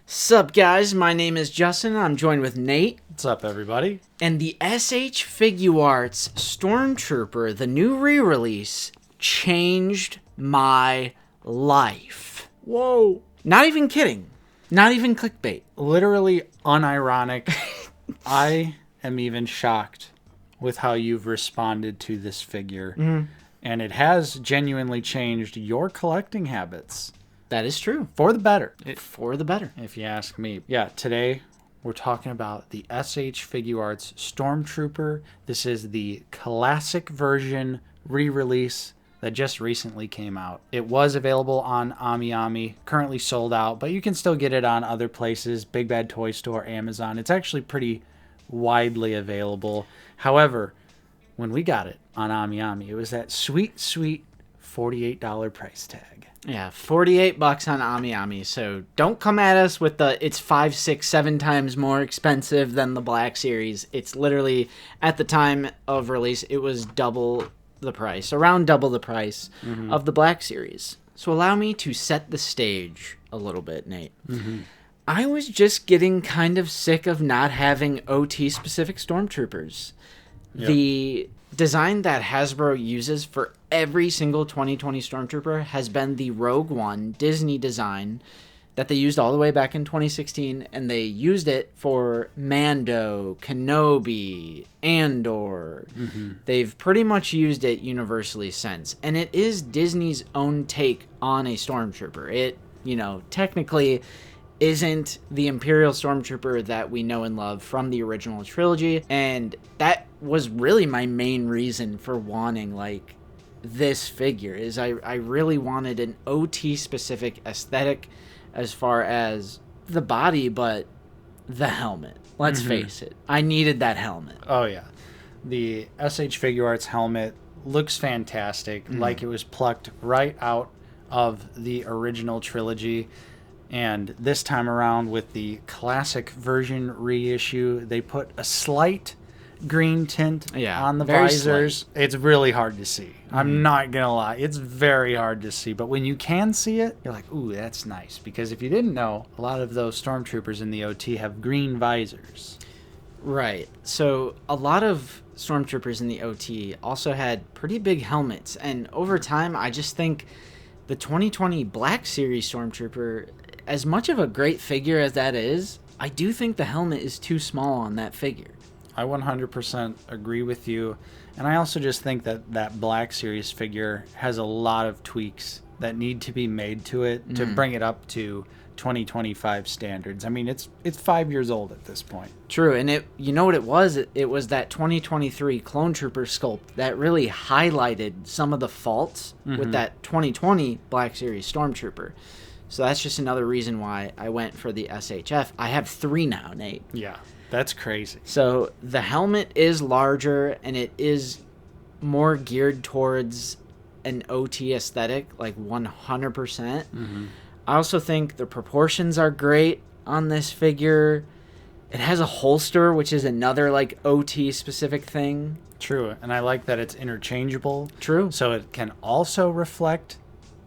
Sup guys, my name is Justin. I'm joined with Nate. What's up, everybody? And the SH Figuarts Stormtrooper, the new re-release, changed my life. Whoa. Not even kidding. Not even clickbait. Literally unironic. I am even shocked with how you've responded to this figure. And it has genuinely changed your collecting habits. That is true. For the better. For the better. If you ask me. Yeah, today we're talking about the SH Figuarts Stormtrooper. This is the classic version re-release that just recently came out. It was available on AmiAmi, currently sold out, but you can still get it on other places, Big Bad Toy Store, Amazon. It's actually pretty widely available. However, when we got it on AmiAmi, it was that sweet, sweet $48 price tag. Yeah, $48 on AmiAmi. So don't come at us with the it's 5, 6, 7 times more expensive than the Black Series. It's literally, at the time of release, it was double the price, around double the price of the Black Series. So allow me to set the stage a little bit, Nate. I was just getting kind of sick of not having OT-specific Stormtroopers. Yep. The design that Hasbro uses for every single 2020 Stormtrooper has been the Rogue One Disney design that they used all the way back in 2016, and they used it for Mando, Kenobi, Andor. They've pretty much used it universally since, and it is Disney's own take on a Stormtrooper. It, technically isn't the Imperial Stormtrooper that we know and love from the original trilogy, and that was really my main reason for wanting, this figure, is I really wanted an OT-specific aesthetic as far as the body, but the helmet. Let's face it. I needed that helmet. Oh, yeah. The SH Figuarts helmet looks fantastic, like it was plucked right out of the original trilogy. And this time around with the classic version reissue, they put a slight green tint on the visors. Slight. It's really hard to see. I'm not going to lie. It's very hard to see. But when you can see it, you're like, ooh, that's nice. Because if you didn't know, a lot of those Stormtroopers in the OT have green visors. Right. So a lot of Stormtroopers in the OT also had pretty big helmets. And over time, I just think the 2020 Black Series Stormtrooper, as much of a great figure as that is, I do think the helmet is too small on that figure. I 100% agree with you. And I also just think that Black Series figure has a lot of tweaks that need to be made to it to bring it up to 2025 standards. I mean, it's 5 years old at this point. True, and you know what it was? It was that 2023 Clone Trooper sculpt that really highlighted some of the faults with that 2020 Black Series Stormtrooper. So that's just another reason why I went for the SHF. I have 3 now, Nate. Yeah, that's crazy. So the helmet is larger, and it is more geared towards an OT aesthetic, 100%. I also think the proportions are great on this figure. It has a holster, which is another, OT-specific thing. True, and I like that it's interchangeable. True. So it can also reflect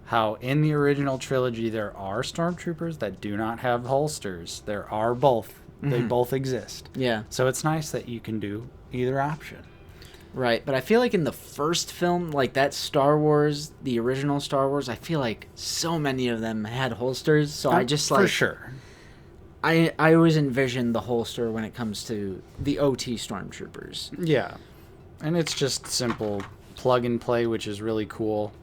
how in the original trilogy there are Stormtroopers that do not have holsters. There are both. They both exist. Yeah. So it's nice that you can do either option. Right, but I feel like in the first film, that Star Wars, the original Star Wars, I feel like so many of them had holsters, so I just For sure. I always envision the holster when it comes to the OT Stormtroopers. Yeah, and it's just simple plug and play, which is really cool.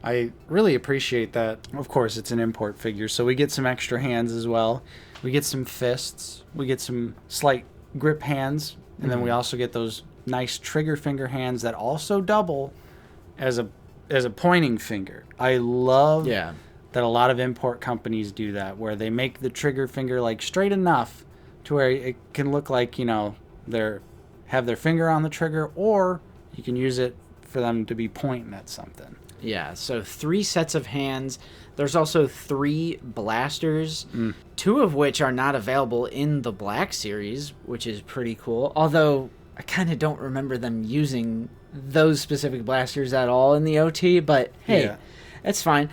I really appreciate that. Of course, it's an import figure, so we get some extra hands as well. We get some fists. We get some slight grip hands. And then we also get those nice trigger finger hands that also double as a pointing finger. I love that a lot of import companies do that, where they make the trigger finger straight enough to where it can look like, they have their finger on the trigger, or you can use it for them to be pointing at something. Yeah, so 3 sets of hands. There's also 3 blasters, 2 of which are not available in the Black Series, which is pretty cool. Although I kind of don't remember them using those specific blasters at all in the OT, but hey, that's fine.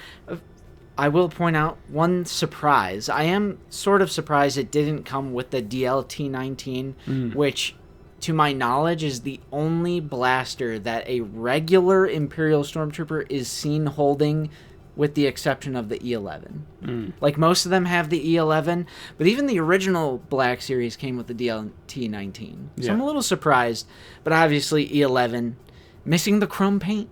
I will point out one surprise. I am sort of surprised it didn't come with the DLT-19, which, to my knowledge, is the only blaster that a regular Imperial Stormtrooper is seen holding, with the exception of the E11. Like, most of them have the E11, but even the original Black Series came with the DLT-19. So I'm a little surprised, but obviously E11, missing the chrome paint.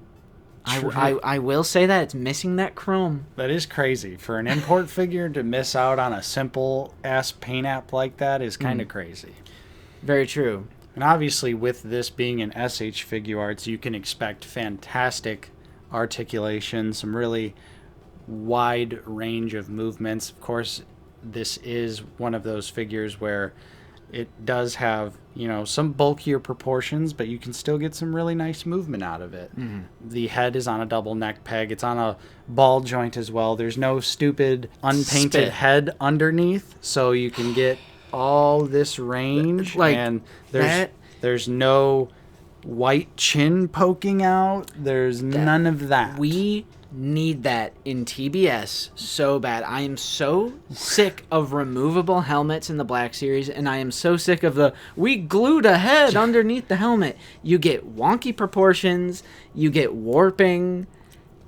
I will say that it's missing that chrome. That is crazy. For an import figure to miss out on a simple ass paint app like that is kind of crazy. Very true. And obviously, with this being an SH Figuarts, you can expect fantastic articulation, some really wide range of movements. Of course, this is one of those figures where it does have, you know, some bulkier proportions, but you can still get some really nice movement out of it. The head is on a double neck peg. It's on a ball joint as well. There's no stupid unpainted head underneath, so you can get all this range. Like, and there's no white chin poking out. There's none of that. We need that in TBS so bad. I am so sick of removable helmets in the Black Series, and I am so sick of we glued a head underneath the helmet. You get wonky proportions, you get warping.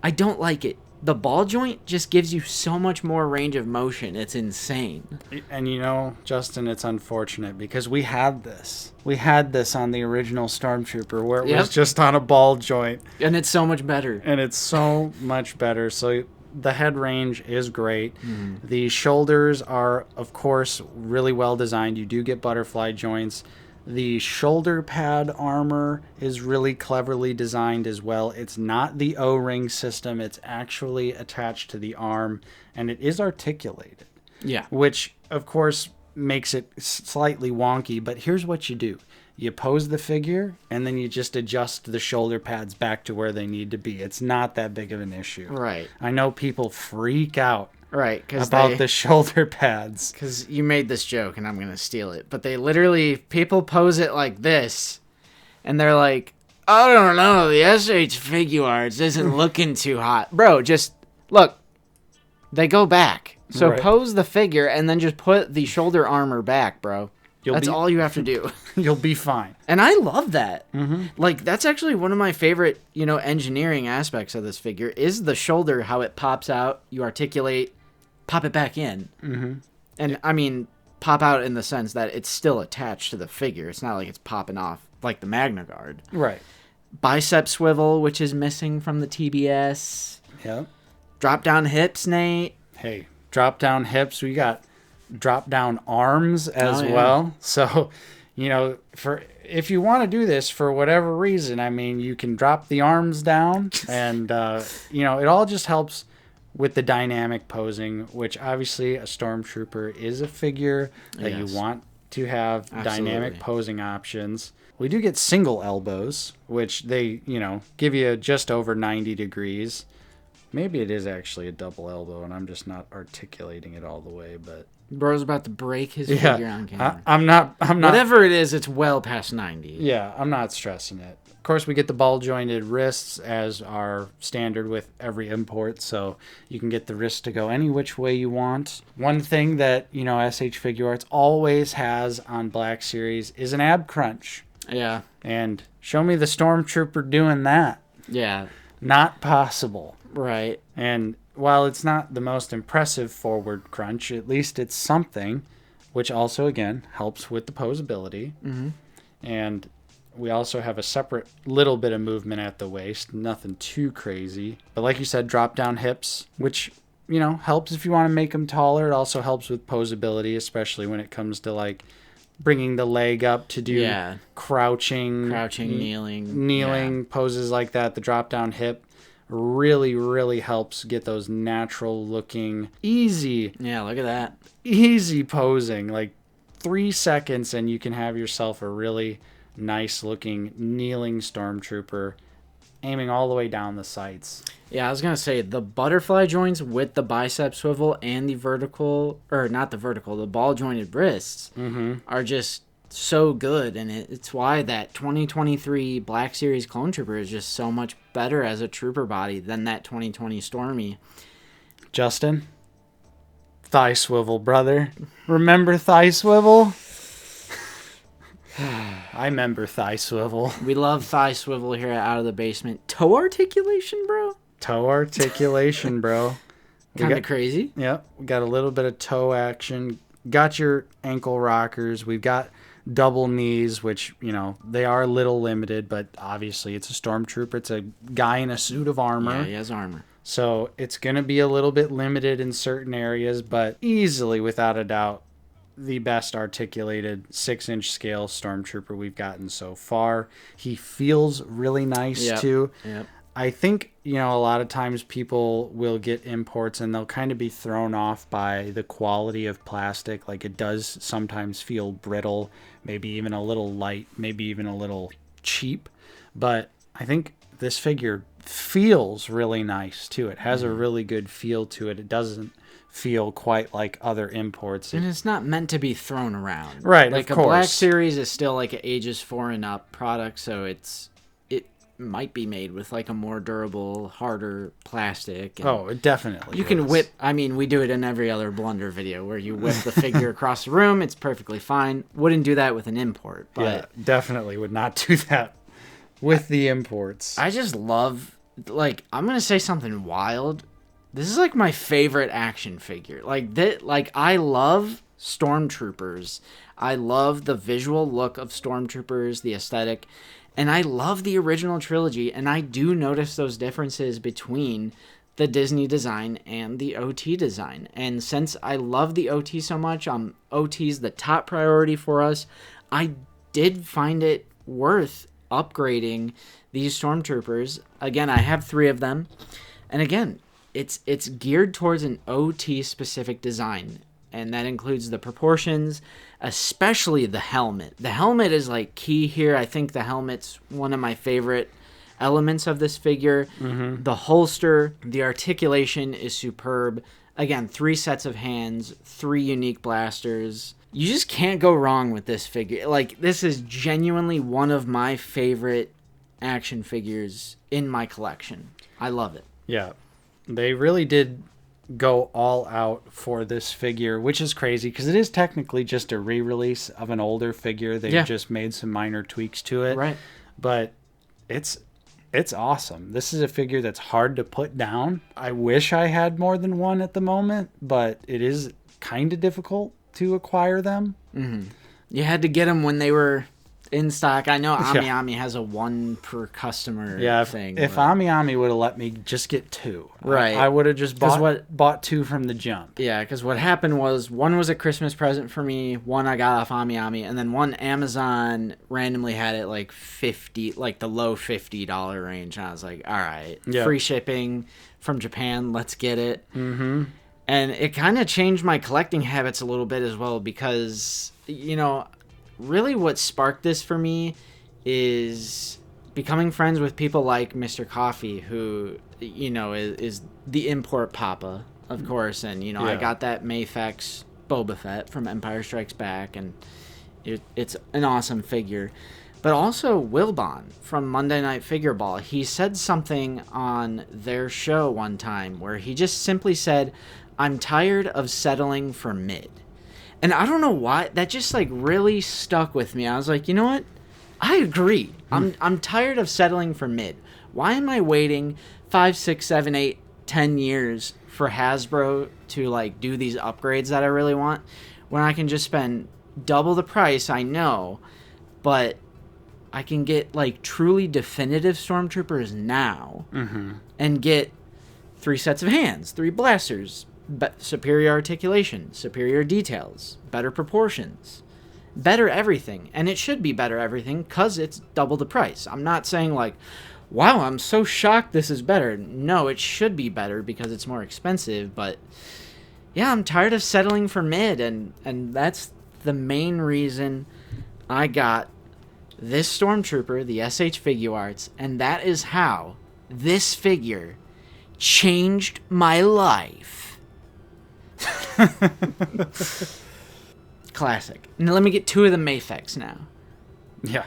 I don't like it. The ball joint just gives you so much more range of motion. It's insane. And you know, Justin, it's unfortunate because we had this. We had this on the original Stormtrooper where it was just on a ball joint. And it's so much better. And it's so much better. So the head range is great. The shoulders are, of course, really well designed. You do get butterfly joints. The shoulder pad armor is really cleverly designed as well. It's not the O-ring system. It's actually attached to the arm, and it is articulated. Yeah. Which, of course, makes it slightly wonky, but here's what you do. You pose the figure, and then you just adjust the shoulder pads back to where they need to be. It's not that big of an issue. Right. I know people freak out about the shoulder pads. Because you made this joke, and I'm going to steal it. But they literally, people pose it like this, and they're like, I don't know, the SH Figuarts isn't looking too hot. Bro, just, look, they go back. So pose the figure, and then just put the shoulder armor back, bro. That's all you have to do. You'll be fine. And I love that. Like, that's actually one of my favorite, you know, engineering aspects of this figure is the shoulder, how it pops out, you articulate, pop it back in. And, I mean, pop out in the sense that it's still attached to the figure. It's not like it's popping off like the Magna Guard. Right. Bicep swivel, which is missing from the TBS. Yep. Drop down hips, Nate. Hey, drop down hips. We got drop down arms as well. So, you know, if you want to do this for whatever reason, I mean, you can drop the arms down and, you know, it all just helps with the dynamic posing, which obviously a Stormtrooper is a figure that you want to have dynamic posing options. We do get single elbows, which they, you know, give you just over 90 degrees. Maybe it is actually a double elbow, and I'm just not articulating it all the way, but... Bro's about to break his figure on camera. I'm not... Whatever it is, it's well past 90. Yeah, I'm not stressing it. Of course, we get the ball-jointed wrists as our standard with every import, so you can get the wrists to go any which way you want. One thing that, you know, SH Figuarts always has on Black Series is an ab crunch. Yeah. And show me the Stormtrooper doing that. Yeah. Not possible. Right. And while it's not the most impressive forward crunch, at least it's something, which also, again, helps with the posability. And we also have a separate little bit of movement at the waist, nothing too crazy. But like you said, drop down hips, which, you know, helps if you want to make them taller. It also helps with posability, especially when it comes to, like, bringing the leg up to do crouching, kneeling poses like that. The drop down hip really helps get those natural looking easy posing, like 3 seconds and you can have yourself a really nice looking kneeling Stormtrooper aiming all the way down the sights. Yeah, I was gonna say the butterfly joints with the bicep swivel and the ball jointed wrists are just so good, and it's why that 2023 Black Series Clone Trooper is just so much better as a trooper body than that 2020 Stormy. Justin, thigh swivel, brother. Remember thigh swivel? I remember thigh swivel. We love thigh swivel here at Out of the Basement. Toe articulation, bro? Toe articulation, bro. Kind of crazy. Yep. We got a little bit of toe action. Got your ankle rockers. We've got double knees, which, you know, they are a little limited, but obviously it's a stormtrooper. It's a guy in a suit of armor. Yeah, he has armor. So it's going to be a little bit limited in certain areas, but easily, without a doubt, the best articulated 6-inch scale stormtrooper we've gotten so far. He feels really nice, too. Yep. I think, you know, a lot of times people will get imports and they'll kind of be thrown off by the quality of plastic. Like, it does sometimes feel brittle, maybe even a little light, maybe even a little cheap. But I think this figure feels really nice, too. It has a really good feel to it. It doesn't feel quite like other imports. And it's not meant to be thrown around. Right, like of a course. Black Series is still like an ages 4 and up product, so it might be made with like a more durable, harder plastic. And oh, it definitely you is. can whip. I mean, we do it in every other Blunder video where you whip the figure across the room. It's perfectly fine. Wouldn't do that with an import, but yeah, definitely would not do that with the imports. I just love, like, I'm gonna say something wild. This is like my favorite action figure. Like that. Like, I love Stormtroopers. I love the visual look of Stormtroopers, the aesthetic. And I love the original trilogy, and I do notice those differences between the Disney design and the OT design. And since I love the OT so much, OT's the top priority for us, I did find it worth upgrading these Stormtroopers. Again, I have 3 of them. And again, it's geared towards an OT-specific design. And that includes the proportions, especially the helmet. The helmet is like key here. I think the helmet's one of my favorite elements of this figure. Mm-hmm. The holster, the articulation is superb. Again, 3 sets of hands, 3 unique blasters. You just can't go wrong with this figure. Like, this is genuinely one of my favorite action figures in my collection. I love it. Yeah, they really did go all out for this figure, which is crazy because it is technically just a re-release of an older figure. They've just made some minor tweaks to it, right? But it's awesome. This is a figure that's hard to put down. I wish I had more than one at the moment, but it is kind of difficult to acquire them. Mm-hmm. You had to get them when they were in stock. I know Ami has a 1 per customer thing. If Ami would have let me just get 2, right, I would have just bought 2 from the jump. Yeah, because what happened was 1 was a Christmas present for me, 1 I got off Ami, and then 1 Amazon randomly had it like the low $50 range, and I was like, all right, free shipping from Japan, let's get it. Mm-hmm. And it kind of changed my collecting habits a little bit as well, because, you know, really what sparked this for me is becoming friends with people like Mr. Coffee, who, you know, is the import papa, of course. And, you know, I got that Mayfex Boba Fett from Empire Strikes Back, and it's an awesome figure. But also Wilbon from Monday Night Figure Ball. He said something on their show one time where he just simply said, "I'm tired of settling for mid." And I don't know why, that just like really stuck with me. I was like, you know what? I agree. I'm tired of settling for mid. Why am I waiting 5, 6, 7, 8, 10 years for Hasbro to like do these upgrades that I really want when I can just spend double the price? I know, but I can get like truly definitive Stormtroopers now and get 3 sets of hands, 3 blasters, superior articulation, superior details, better proportions, better everything. And it should be better everything because it's double the price. I'm not saying like, wow, I'm so shocked this is better. No, it should be better because it's more expensive. But yeah, I'm tired of settling for mid, and that's the main reason I got this Stormtrooper, the SH Figuarts, and that is how this figure changed my life. Classic. Now let me get 2 of the Mafex now. Yeah.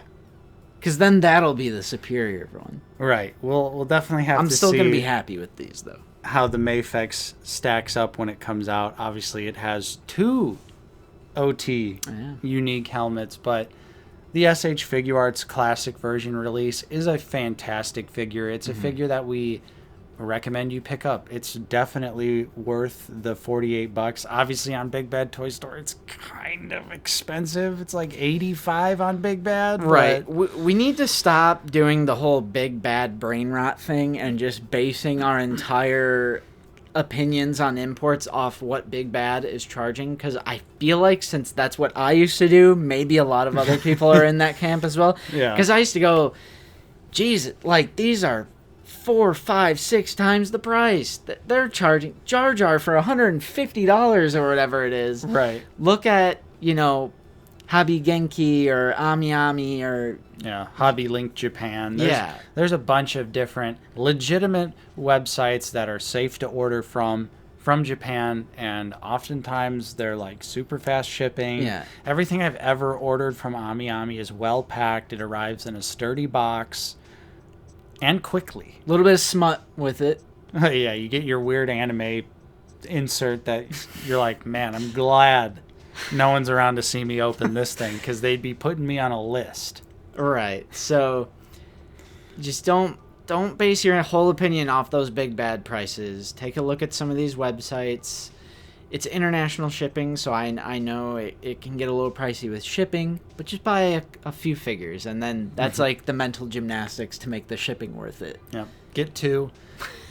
Because then that'll be the superior one. Right. We'll definitely have I'm to still see going to be happy with these, though. how the Mafex stacks up when it comes out. Obviously, it has 2 OT unique helmets, but the SH Figure Arts Classic version release is a fantastic figure. It's a figure that we recommend you pick up. It's definitely worth the $48. Obviously, on Big Bad Toy Store, it's kind of expensive. It's like $85 on Big Bad. Right. We need to stop doing the whole Big Bad brain rot thing and just basing our entire opinions on imports off what Big Bad is charging, because I feel like, since that's what I used to do, maybe a lot of other people are in that camp as well. Yeah. Because I used to go, geez, like, these are 4, 5, 6 times the price. They're charging Jar Jar for $150 or whatever it is. Right. Look at, Hobby Genki or Ami Ami or... Yeah, Hobby Link Japan. There's a bunch of different legitimate websites that are safe to order from Japan, and oftentimes they're like super fast shipping. Yeah. Everything I've ever ordered from Ami Ami is well packed. It arrives in a sturdy box and quickly. A little bit of smut with it. Yeah, you get your weird anime insert that you're like, man, I'm glad no one's around to see me open this thing, because they'd be putting me on a list. Right. So just don't base your whole opinion off those Big Bad prices. Take a look at some of these websites. It's international shipping, so I know it can get a little pricey with shipping, but just buy a few figures, and then that's like the mental gymnastics to make the shipping worth it. Yeah. Get 2.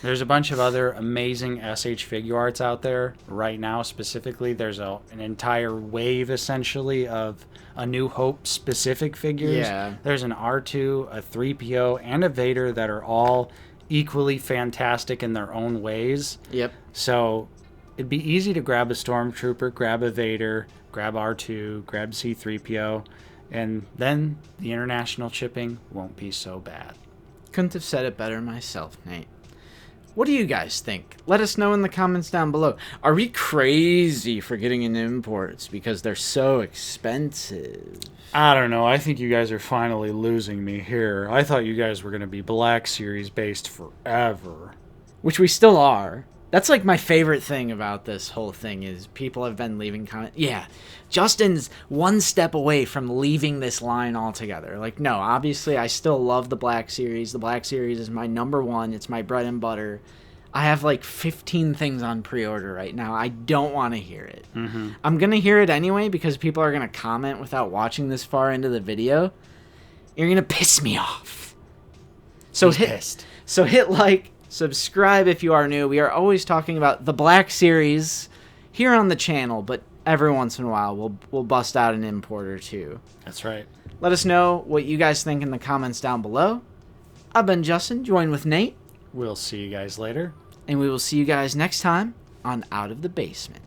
There's a bunch of other amazing SH Figure Arts out there right now. Specifically, there's an entire wave, essentially, of A New Hope specific figures. Yeah. There's an R2, a 3PO, and a Vader that are all equally fantastic in their own ways. Yep. So it'd be easy to grab a Stormtrooper, grab a Vader, grab R2, grab C3PO, and then the international shipping won't be so bad. Couldn't have said it better myself, Nate. What do you guys think? Let us know in the comments down below. Are we crazy for getting into imports because they're so expensive? I don't know. I think you guys are finally losing me here. I thought you guys were going to be Black Series based forever. Which we still are. That's like my favorite thing about this whole thing is people have been leaving comments. Yeah, Justin's one step away from leaving this line altogether. Like, no, obviously I still love the Black Series. The Black Series is my #1. It's my bread and butter. I have like 15 things on pre-order right now. I don't want to hear it. Mm-hmm. I'm going to hear it anyway because people are going to comment without watching this far into the video. You're going to piss me off. So hit like, subscribe if you are new. We are always talking about the Black Series here on the channel, but every once in a while we'll bust out an import or two. That's right. Let us know what you guys think in the comments down below. I've been Justin, joined with Nate. We'll see you guys later. And we will see you guys next time on Out of the Basement.